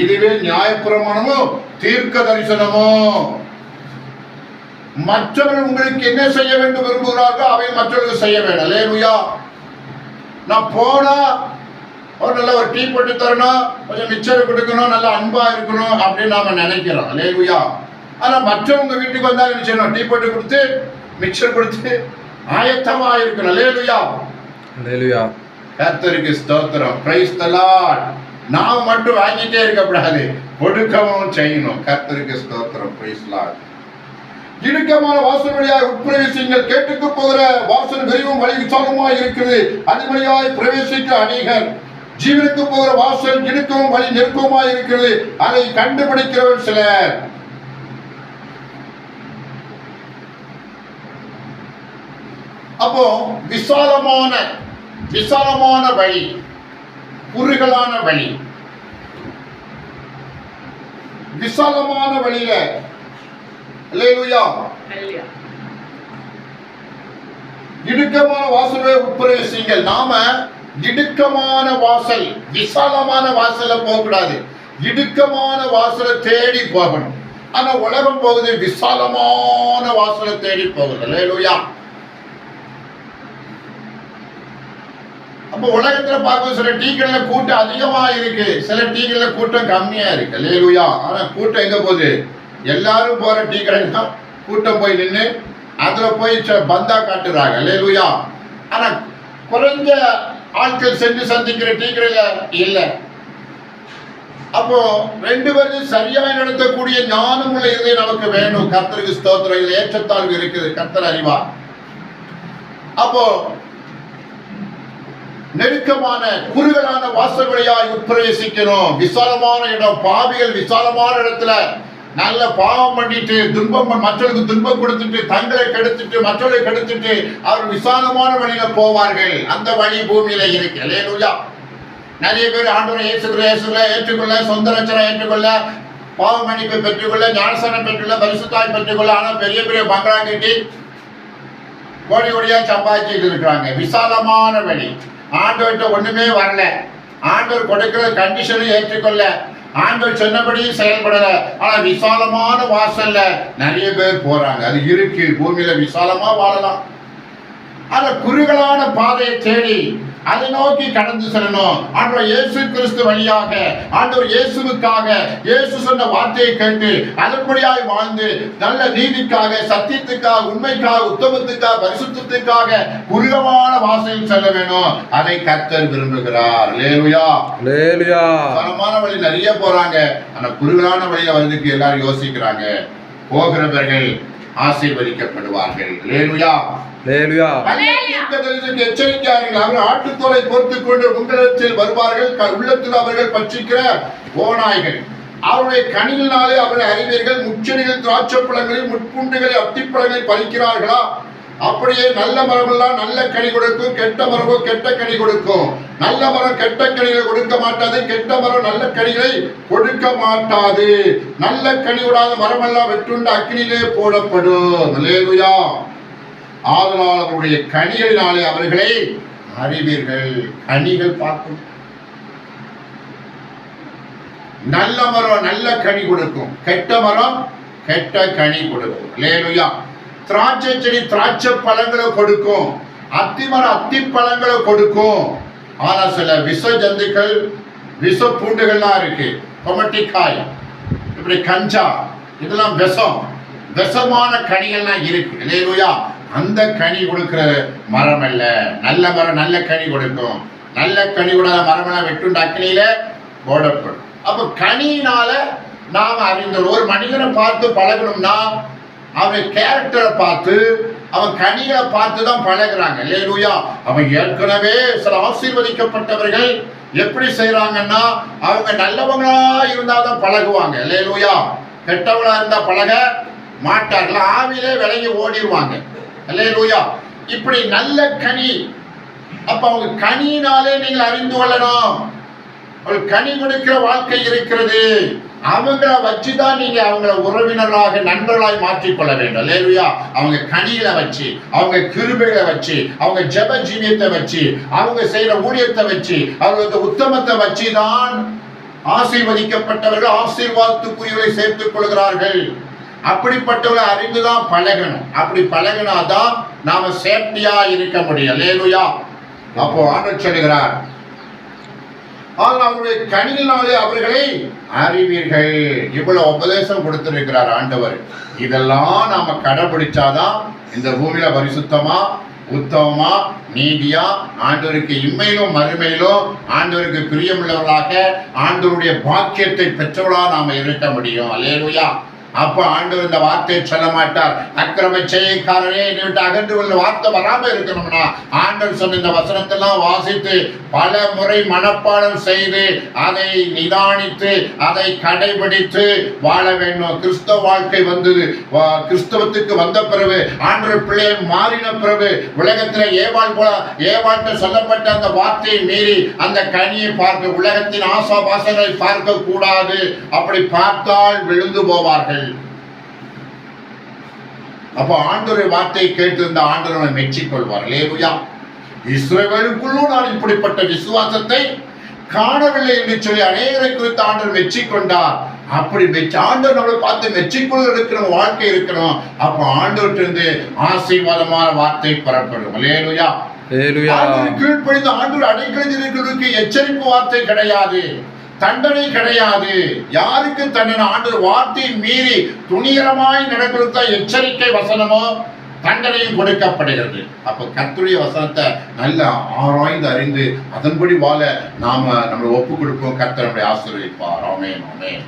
இதுவே நியாயப்பிரமாணமோ தீர்க்க தரிசனமோ. மற்றவர்கள் உங்களுக்கு என்ன செய்ய வேண்டும் விரும்புகிறார்களோ அவை மற்றவர்கள் செய்ய வேண்டும். அல்லேலூயா. நான் போனா ஒரு நல்ல ஒரு டீ போட்டு தரணும், கொஞ்சம் மிச்சர் கொடுக்கணும், நல்ல அன்பா இருக்கணும் அப்படின்னு நாம நினைக்கிறோம். அல்லேலூயா. ஆனா மற்றவங்க வீட்டுக்கு வந்தா என்ன செய்யணும்? டீ போட்டு கொடுத்து மிக்சர் கொடுத்து ஆயத்தமா இருக்கணும். அல்லேலூயா. அல்லேலூயா. கர்த்தருக்கு ஸ்தோத்திரம். Praise the Lord. நாம் மட்டும் வாங்கிட்டே இருக்கக்கூடாது, கொடுக்கவும் செய்யணும். கர்த்தருக்கு ஸ்தோத்திரம். Praise the Lord. இடுக்கமான வாசல் வழியாய் உட்பிரவேசிங்கள். கேட்டுக்கு போகிற வாசல் விரைவும் வழி விசாலமாய் இருக்கிறது, அது வழியாய் பிரவேசிக்க அநேகர். ஜீவனுக்கு போகிற வாசல் இடுக்கவும் வழி நெருக்கமாய் இருக்கிறது, அதை கண்டுபிடிக்கிறவர் சிலர். அப்போ விசாலமான வழி, குறுகலான வழி. விசாலமான வழியில, அல்லேலூயா, இடுக்கமான வாசலை உட்பிரவேசிங்கள். நாம இடுக்கமான வாசல், விசாலமான வாசல போக கூடாது, இடுக்கமான வாசலை தேடி போகணும். ஆனா உலகம் போகுது விசாலமான வாசலை தேடி போகுது. அல்லேலூயா. அப்ப உலகத்துல பார்க்க சில டீக்கள்ல கூட்டம் அதிகமா இருக்கு, சில டீக்கள்ல கூட்டம் கம்மியா இருக்கு. அல்லேலூயா. ஆனா கூட்டம் எங்க போகுது? எல்லாரும் போற டீ கடைக்கு தான் கூட்டம் போய் நின்று அதுல போய் பந்தா காட்டுறாங்க. அல்லேலூயா. ஆனா குறைஞ்ச ஆட்கள் சென்று சந்திக்கிற டீ கடையில இல்ல. அப்போ ரெண்டு பேரும் சரியாய் நடத்தக்கூடிய ஞானம் உள்ள இதை நமக்கு வேணும். கர்த்தருக்கு ஸ்தோத்திரம். இதுல ஏற்றத்தாழ்வு இருக்குது, கர்த்தர் அறிவார். அப்போ நெருக்கமான குறுகலான வாசல் வழியாய் உட்பிரவேசிக்கணும். விசாலமான இடம், பாவிகள் விசாலமான இடத்துல நல்ல பாவம் பண்ணிட்டு துன்பம், மற்றவர்களுக்கு துன்பம் கொடுத்துட்டு தங்களை கெடுத்துட்டு மற்றவர்களை கெடுத்துட்டு அவர் விசாலமான வழியில போவார்கள். அந்த வழி பூமியில இருக்கு. அல்லேலூயா. நிறைய பேர் ஆண்டவரை இயேசுவை ஏற்றுக்கொள்ள, சொந்த ரட்சனை ஏற்றுக்கொள்ள, பாவ மன்னிப்பை பெற்றுக்கொள்ள, ஞானஸ்நானம் பெற்றுக்கொள்ள, பரிசுத்தாய் பெற்றுக்கொள்ள, ஆனா பெரிய பெரிய பங்களா கட்டி கோடி கோடியா சம்பாதிச்சுட்டு இருக்கிறாங்க. விசாலமான வழி, ஆண்டவர்கிட்ட ஒண்ணுமே வரல, ஆண்டவர் கொடுக்கிற கண்டிஷனை ஏற்றுக்கொள்ள, ஆண்டவர் சொன்னபடி செயல்படல. ஆனா விசாலமான வாசல்ல நிறைய பேர் போறாங்க. அது இருக்கு, பூமியில விசாலமா வாழலாம். ஆனா குறுகலான பாதையை தேடி அதை நோக்கி கடந்து செல்லணும். ஆண்டவர் இயேசு கிறிஸ்து வழியாக, ஆண்டவர் இயேசுவுக்காக, இயேசு சொன்ன வார்த்தையை கேட்டு அதன்படியாய் வாழ்ந்து நல்ல நீதிக்காக, சத்தியத்துக்காக, உண்மைக்காக, உத்தமத்துக்காக, பரிசுத்தத்துக்காக குறுகலான வாசலில் செல்ல வேணும். அதை கர்த்தர் விரும்புகிறார். அல்லேலூயா. அல்லேலூயா. விசாலமான வழி நிறைய போறாங்க, ஆனா குறுகலான வழியில வர்றதுக்கு எல்லாரும் யோசிக்கிறாங்க. போகிறவர்கள் ஆசீர்வதிக்கப்படுவார்கள். அல்லேலூயா. எச்சரிக்கையார்கள். அவர் ஆட்டுத்தோலை பொறுத்துக் கொண்டு உங்களிடத்தில் வருவார்கள். உள்ளத்தில் அவர்கள் பட்சிக்கிற ஓநாய்கள். அவருடைய கனிகளினாலே அவர்களை அறிவீர்கள். முச்செடிகள் திராட்சை பழங்களில் முட்புண்டுகளை அத்திப்பழங்களை பறிக்கிறார்களா? அப்படியே நல்ல மரமெல்லாம் நல்ல கனி கொடுக்கும், கெட்ட மரமோ கெட்ட கனி கொடுக்கும். நல்ல மரம் கெட்ட கனிகளை கொடுக்க மாட்டாது, கெட்ட மரம் நல்ல கனிகளை கொடுக்க மாட்டாது. நல்ல கனி விடாத மரமெல்லாம் வெட்டுண்டு அக்கினியிலே போடப்படும். அல்லேலூயா. ஆதலால் அவருடைய கனிகளினாலே அவர்களை அறிவீர்கள். கனிகள் பார்க்கும். நல்ல மரம் நல்ல கனி கொடுக்கும், கெட்ட மரம் கெட்ட கனி கொடுக்கும். அல்லேலூயா. திராட்சை செடி திராட்சை பழங்களை கொடுக்கும், அத்தி மரம் அத்தி பழங்களை கொடுக்கும். ஆனா சில விஷ ஜந்துக்கள், விஷ பூண்டுகள்லாம் இருக்கு. கொமட்டிக்காய், இப்படி கஞ்சா, இதெல்லாம் விஷம், விஷமான கனிகள்லாம் இருக்கு. அல்லேலூயா. அந்த கனி கொடுக்கிற மரம் அல்ல. நல்ல மரம் நல்ல கனி கொடுக்கும், நல்ல கனி கூடாத மரமெல்லாம் வெட்டுண்டு அக்கினியில போடப்படும். அப்ப கனியினால நாம அறிந்தோம். ஒரு மனிதனை பார்த்து பழகணும்னா அவன் கேரக்டரை பார்த்து, அவன் கனியை பார்த்து தான் பழகுறாங்க. அல்லேலூயா. அவன் ஏற்கனவே சில ஆசீர்வதிக்கப்பட்டவர்கள் எப்படி செய்யறாங்கன்னா, அவங்க நல்லவங்களா இருந்தாதான் பழகுவாங்க. அல்லேலூயா. கெட்டவங்களா இருந்தா பழக மாட்டார்கள், ஆவிலே விலகி ஓடிடுவாங்க. அல்லேலூயா. இப்படி நல்ல கனி. அப்ப அவங்க கனியினாலே நீங்கள் அறிந்து கொள்ளணும். அவர்கள் கனி கொடுக்கிற வாழ்க்கை இருக்கிறது. அவங்கள வச்சுதான் நீங்க அவங்கள உறவினர்களாக நண்பர்களாய் மாற்றிக்கொள்ள வேண்டும். அல்லேலூயா. அவங்க கனிகளை வச்சு, அவங்க கிருபைகளை வச்சு, அவங்க ஜெப ஜீவியத்தை வச்சு, அவங்க செய்யற ஊழியத்தை வச்சு, அவங்களுக்கு உத்தமத்தை வச்சு தான் ஆசீர்வதிக்கப்பட்டவர்கள் ஆசீர்வாதத்துக்குரியவர்களை சேர்த்துக் கொள்கிறார்கள். அப்படிப்பட்டவர்களை அறிந்துதான் பழகணும். அப்படி பழகினாதான் நாம சேஃப்டியா இருக்க முடியும். அல்லேலூயா. அப்போ ஆண்டவர் சொல்லுகிறார், ஆனால் அவருடைய கனிகளினாலே அவர்களை அறிவீர்கள். இவ்வளவு உபதேசம் கொடுத்திருக்கிறார் ஆண்டவர். இதெல்லாம் நாம கடைபிடிச்சாதான் இந்த பூமியில பரிசுத்தமா, உத்தமமா, நீதியா, ஆண்டவருக்கு இம்மையிலும் மறுமையிலும் ஆண்டவருக்கு பிரியமுள்ளவர்களாக, ஆண்டவருடைய பாக்கியத்தை பெற்றவர்களா நாம இருக்க முடியும். அல்லேலூயா. அப்ப ஆண்டவர் இந்த வார்த்தையை சொல்ல மாட்டார், அக்கிரம செய்யக்காரரே என்னை விட்டு அகன்று உள்ள வார்த்தை வராம இருக்கணும்னா ஆண்டவர் சொன்ன இந்த வசனத்தெல்லாம் வாசித்து பல முறை மனப்பாடம் செய்து அதை நிதானித்து அதை கடைபிடித்து வாழ வேண்டும். கிறிஸ்தவ வாழ்க்கை வந்தது, கிறிஸ்தவத்துக்கு வந்த பிறகு ஆண்டவர் பிள்ளையை மாறின பிறகு உலகத்தில் ஏவாள்கிட்ட சொல்லப்பட்ட அந்த வார்த்தையை மீறி அந்த கனியை பார்க்க, உலகத்தின் ஆசாபாசங்களை பார்க்க கூடாது. அப்படி பார்த்தால் விழுந்து போவார்கள். அப்ப ஆண்டவருடைய வார்த்தையை கேட்டு இந்த ஆண்டவரை மெச்சிக்கொள்வார். அல்லேலூயா. இஸ்ரவேலுக்குள்ளும் நான் இப்படிப்பட்ட விசுவாசத்தை காணவில்லை என்று சொல்லி அநேகரை குறித்து ஆண்டவர் மெச்சிக்கொண்டார். அப்படி ஆண்டவர் நம்மளை பார்த்து மெச்சிக்கொள்ள இருக்கிற வாழ்க்கை இருக்கணும். அப்ப ஆண்டவர்கிட்ட இருந்து ஆசீர்வாதமான வார்த்தை பெறப்படும். அல்லேலூயா. கீழ்ப்படிந்த ஆண்டவர் அடைக்கலத்திற்கு எச்சரிப்பு வார்த்தை கிடையாது, தண்டனை கிடையாது. யாருக்கு தண்டனை? ஆண்டவர் வார்த்தையை மீறி துணிகரமாய் நடக்கிறதா எச்சரிக்கை வசனமோ தண்டனையும் கொடுக்கப்படுகிறது. அப்ப கர்த்தருடைய வசனத்தை நல்லா ஆராய்ந்து அறிந்து அதன்படி வாழ நாம நம்மளை ஒப்பு கொடுப்போம். கர்த்தர் நம்மை ஆசீர்வதிப்பார். ஆமென், ஆமென்.